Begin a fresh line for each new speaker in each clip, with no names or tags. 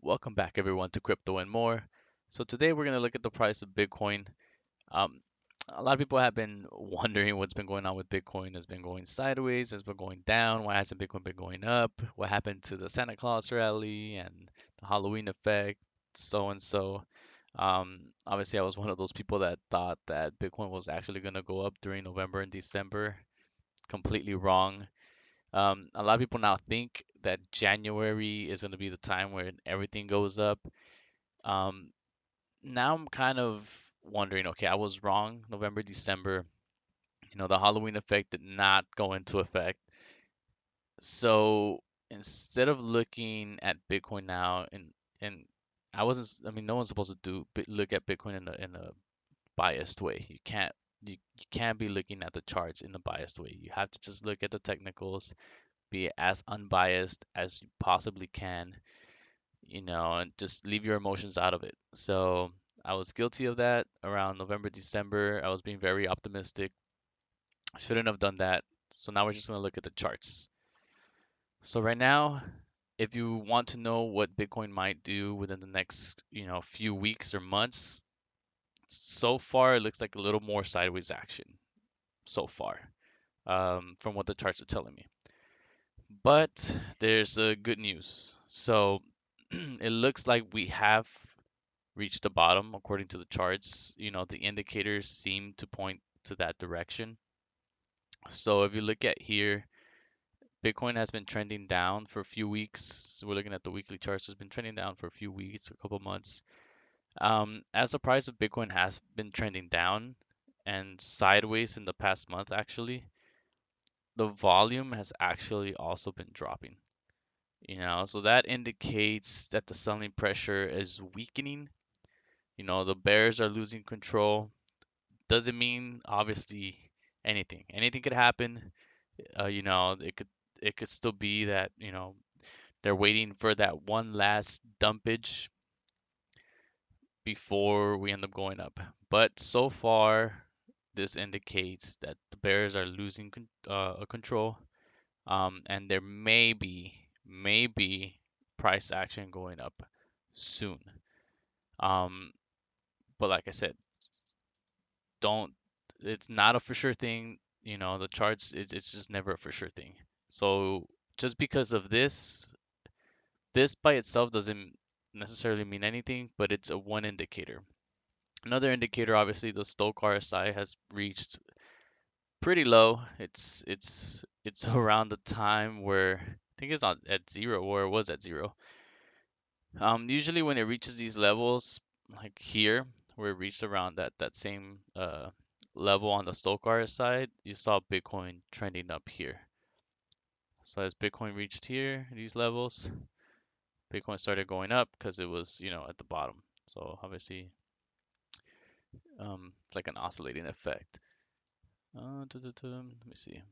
Welcome back everyone to Crypto and More. So today we're going to look at the price of Bitcoin. Um, a lot of people have been wondering what's been going on with Bitcoin. Has been going sideways, has been going down. Why hasn't Bitcoin been going up? What happened to the Santa Claus rally and the Halloween effect, so and so. Obviously, I was one of those people that thought that Bitcoin was actually going to go up during November and December. Completely wrong. A lot of people now think that January is going to be the time when everything goes up. Um, Now I'm kind of wondering, okay, I was wrong. November, December, the Halloween effect did not go into effect. So instead of looking at Bitcoin now, and I mean, no one's supposed to look at Bitcoin in a biased way. You can't be looking at the charts in a biased way. You have to just look at the technicals, be as unbiased as you possibly can, and just leave your emotions out of it. So I was guilty of that around November, December. I was being very optimistic. Shouldn't have done that. So now we're just going to look at the charts. So right now, if you want to know what Bitcoin might do within the next, few weeks or months, so far it looks like a little more sideways action so far, from what the charts are telling me. But there's good news. So it looks like we have reached the bottom according to the charts. The indicators seem to point to that direction. So if you look at here, Bitcoin has been trending down for a few weeks. We're looking at the weekly charts. It's been trending down for a few weeks, a couple months. As the price of Bitcoin has been trending down and sideways in the past month, actually, the volume has actually also been dropping. So that indicates that the selling pressure is weakening. The bears are losing control. Doesn't mean obviously anything. Anything could happen. It could still be that they're waiting for that one last dumpage before we end up going up. But so far, this indicates that the bears are losing control, and there may be price action going up soon. Um, but like I said, don't it's not a for sure thing. The charts, it's just never a for sure thing. So just because of this by itself doesn't necessarily mean anything, but it's a one indicator. Another indicator, obviously, the Stochn RSI has reached pretty low. It's around the time where I think it's on at zero, or it was at zero. Usually when it reaches these levels, like here, where it reached around that same level on the Stochn side, you saw Bitcoin trending up here. So as Bitcoin reached here, these levels, Bitcoin started going up because it was, at the bottom. So obviously, it's like an oscillating effect. Let me see.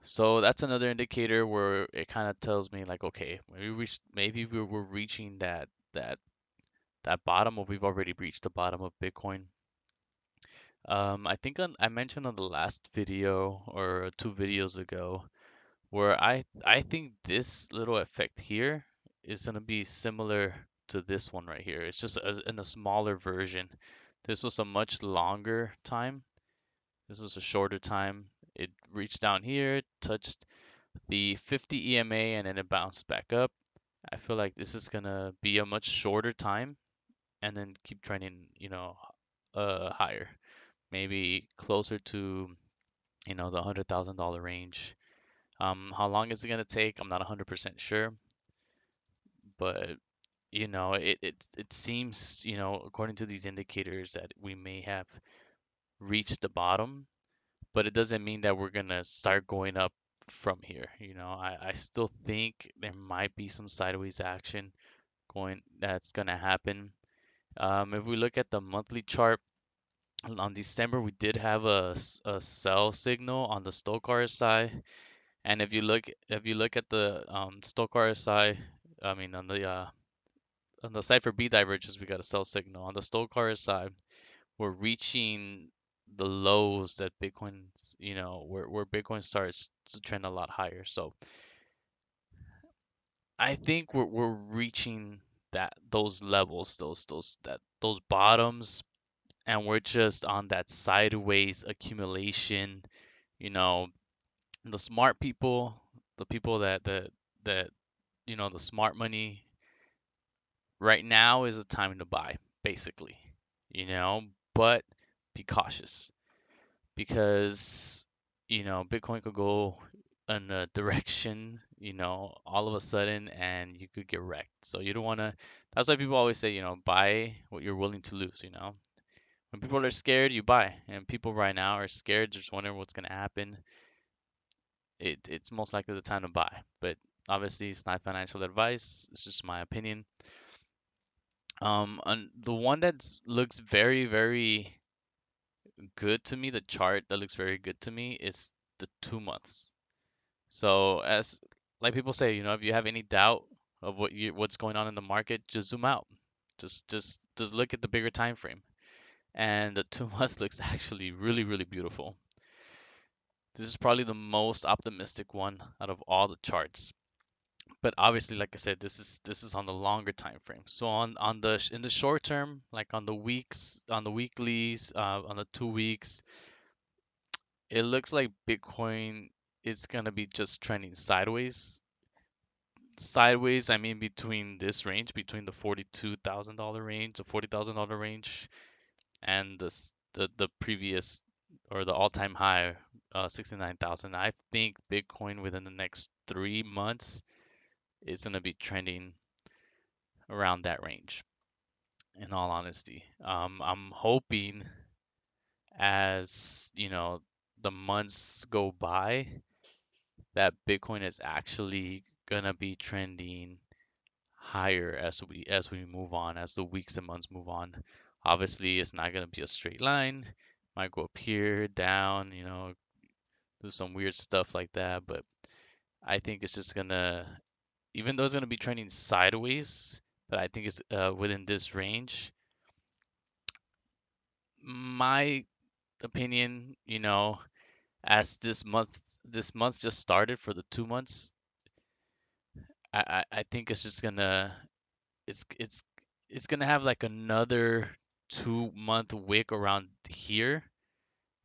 So that's another indicator where it kind of tells me like, okay, maybe we're reaching that bottom, or we've already reached the bottom of Bitcoin. I think I mentioned on the last video or two videos ago where I think this little effect here is gonna be similar to this one right here. It's just in a smaller version. This was a much longer time. This was a shorter time. It reached down here, touched the 50 EMA, and then it bounced back up. I feel like this is gonna be a much shorter time and then keep trending, higher. Maybe closer to, the $100,000 range. How long is it gonna take? I'm not 100% sure, but it seems, according to these indicators that we may have reached the bottom, but it doesn't mean that we're gonna start going up from here. I still think there might be some sideways action going that's gonna happen. If we look at the monthly chart, on December we did have a sell signal on the Stochn RSI, and if you look at the Stochn RSI, I mean on the Cypher B divergence we got a sell signal. On the Stochn RSI, we're reaching the lows that Bitcoin's, where Bitcoin starts to trend a lot higher. So I think we're reaching those levels, those bottoms, and we're just on that sideways accumulation. You know, the smart people, the people that the smart money right now is a time to buy, basically. You know, but be cautious because Bitcoin could go in a direction, all of a sudden, and you could get wrecked. So you don't want to. That's why people always say, buy what you're willing to lose. When people are scared, you buy, and people right now are scared, just wondering what's gonna happen. It's most likely the time to buy, but obviously it's not financial advice. It's just my opinion. And the one that looks very, very good to me, the chart that looks very good to me is the 2 months. So as like people say, if you have any doubt of what's going on in the market, just zoom out. Just look at the bigger time frame. And the 2 month looks actually really, really beautiful. This is probably the most optimistic one out of all the charts. But obviously, like I said, this is on the longer time frame. So on the in the short term, like on the weeks, on the weeklies, on the 2 weeks, it looks like Bitcoin is gonna be just trending sideways. Sideways, I mean between this range, between the $42,000 range, the $40,000 range, and the previous or the all-time high, 69,000. I think Bitcoin within the next 3 months is gonna be trending around that range. In all honesty, I'm hoping as the months go by that Bitcoin is actually gonna be trending higher as we move on, as the weeks and months move on. Obviously, it's not gonna be a straight line. Might go up here, down, do some weird stuff like that. But I think it's just gonna, even though it's gonna be trending sideways, but I think it's within this range. My opinion, as this month just started for the 2 months, I think it's just gonna it's it's gonna have like another 2 month wick around here,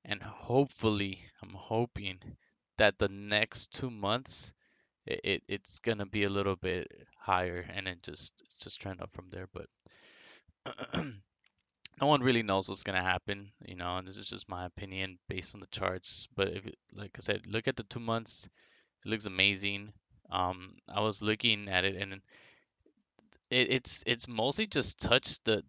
and hopefully I'm hoping that the next 2 months it's gonna be a little bit higher and then just trend up from there. But no one really knows what's gonna happen, and this is just my opinion based on the charts. But like I said, look at the 2 months, it looks amazing. I was looking at it, and it's mostly just touched it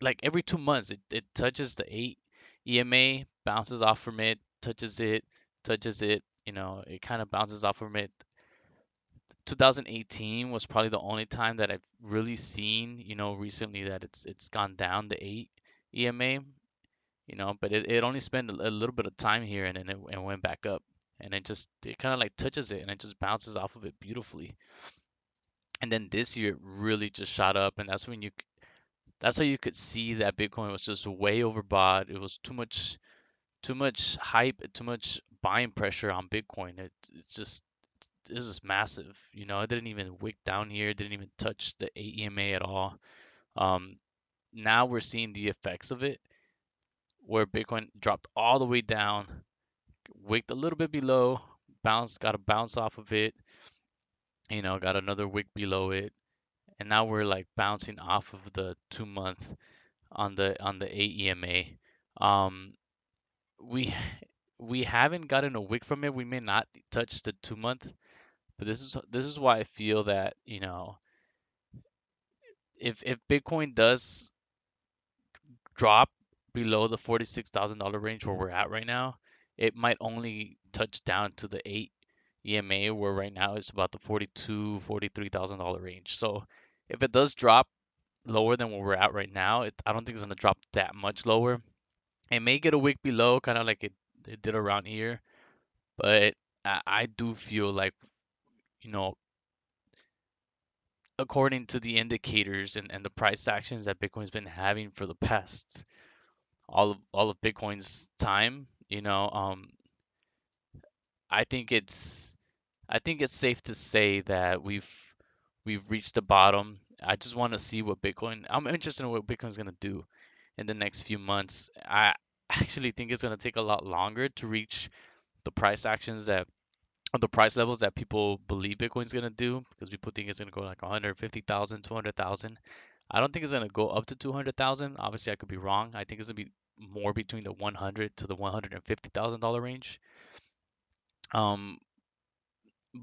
like every 2 months it touches the 8 EMA, bounces off from it, touches it, it kind of bounces off from it. 2018 was probably the only time that I've really seen, recently, that it's gone down the 8 EMA, but it only spent a little bit of time here, and then it went back up, and it kind of like touches it and it just bounces off of it beautifully. And then this year it really just shot up, and that's how you could see that Bitcoin was just way overbought. It was too much hype, too much buying pressure on Bitcoin. It's just this is massive. It didn't even wick down here. It didn't even touch the AEMA at all. Um, Now we're seeing the effects of it, where Bitcoin dropped all the way down, wicked a little bit below, got a bounce off of it, got another wick below it, and now we're like bouncing off of the 2 month on the AEMA. Um, we we haven't gotten a wick from it. We may not touch the 2 month, but this is why I feel that, if Bitcoin does drop below the $46,000 range where we're at right now, it might only touch down to the 8 EMA, where right now it's about the 42, $43,000 range. So if it does drop lower than where we're at right now, I don't think it's gonna drop that much lower. It may get a wick below, kind of like it did around here, but I do feel like, you know, according to the indicators and the price actions that Bitcoin's been having for the past all of Bitcoin's time, I think I think it's safe to say that we've reached the bottom. I just want to see what Bitcoin. I'm interested in what Bitcoin's gonna do in the next few months. I actually think it's gonna take a lot longer to reach the price actions that or the price levels that people believe Bitcoin's gonna do because people think it's gonna go like 150,000, 200,000. I don't think it's gonna go up to 200,000. Obviously, I could be wrong. I think it's gonna be more between the 100 to the $150,000 range. Um,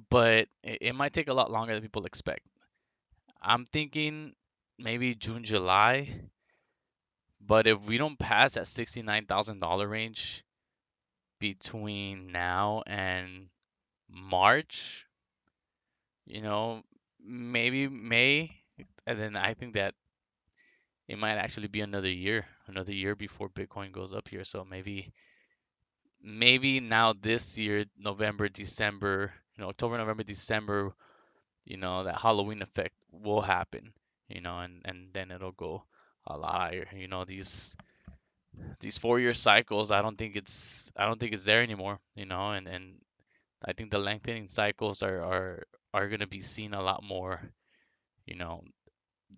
but it might take a lot longer than people expect. I'm thinking maybe June, July. But if we don't pass that $69,000 range between now and March, you know, maybe May, and then I think that it might actually be another year before Bitcoin goes up here. So maybe now this year, November, December, October, November, December, that Halloween effect will happen, and then it'll go a lot higher. These 4-year cycles, I don't think it's there anymore, and I think the lengthening cycles are gonna be seen a lot more, you know,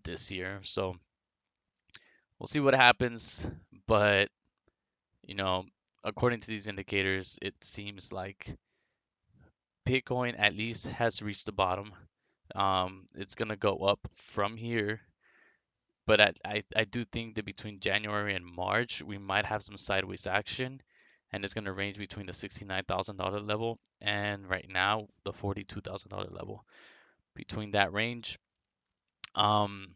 this year. So we'll see what happens, but you know, according to these indicators, it seems like Bitcoin at least has reached the bottom. It's gonna go up from here, but I do think that between January and March, we might have some sideways action, and it's gonna range between the $69,000 level and right now the $42,000 level. Between that range, um,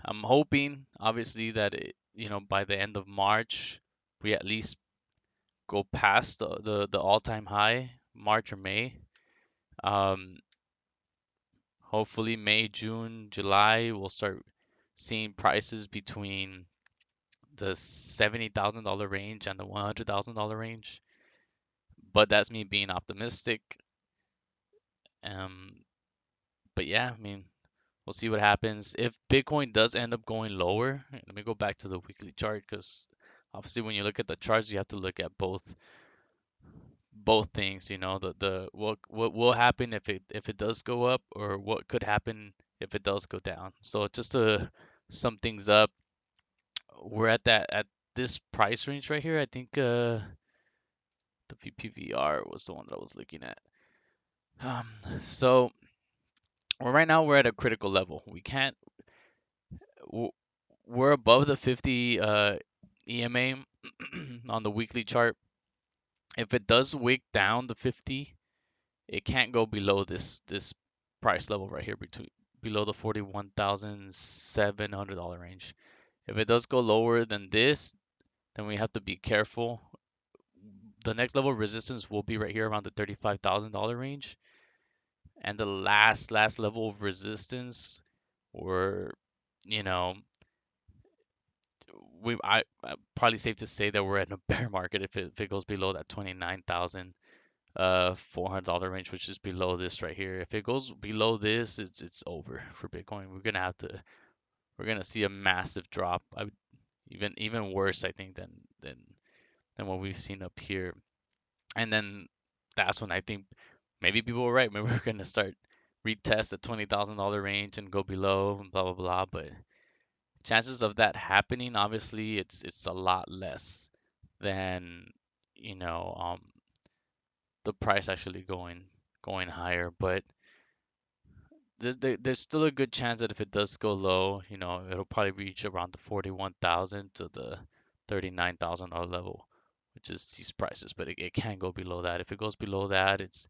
I'm hoping, obviously, that by the end of March, we at least go past the all-time high, March or May. Um, Hopefully May, June, July, we'll start seeing prices between the $70,000 range and the $100,000 range. But that's me being optimistic. Um, but yeah, I mean, we'll see what happens. If Bitcoin does end up going lower, let me go back to the weekly chart because obviously when you look at the charts, you have to look at both things, the what will happen if it does go up or what could happen if it does go down. So just to sum things up, we're at this price range right here. I think the VPVR was the one that I was looking at. Um, so right now we're at a critical level. We can't w- we're above the 50 EMA on the weekly chart. If it does wick down the 50, it can't go below this price level right here between below the $41,700 range. If it does go lower than this, then we have to be careful. The next level of resistance will be right here around the $35,000 range, and the last level of resistance, were, you know, I probably safe to say that we're in a bear market if it goes below that 29,000 $400 range, which is below this right here. If it goes below this, it's over for Bitcoin. We're gonna see a massive drop. I would even worse, I think, than what we've seen up here. And then that's when I think maybe people were right. Maybe we're gonna start retest the $20,000 range and go below and blah blah blah. But chances of that happening, obviously, it's a lot less than you know um the price actually going higher. But there's still a good chance that if it does go low, it'll probably reach around the 41,000 to the $39,000 level, which is these prices. But it can go below that. If it goes below that, it's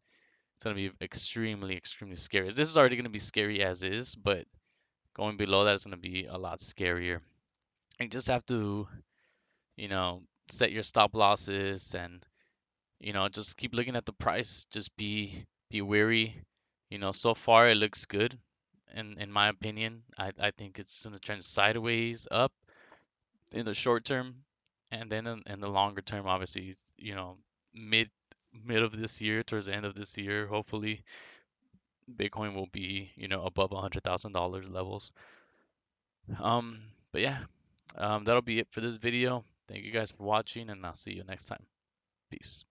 gonna be extremely, extremely scary. This is already gonna be scary as is, but going below that is gonna be a lot scarier. You just have to, you know, set your stop losses and just keep looking at the price. Just be wary. So far it looks good in my opinion. I think it's gonna trend sideways up in the short term, and then in the longer term, obviously, mid mid of this year, towards the end of this year, hopefully Bitcoin will be, above $100,000 levels. But yeah, that'll be it for this video. Thank you guys for watching, and I'll see you next time. Peace.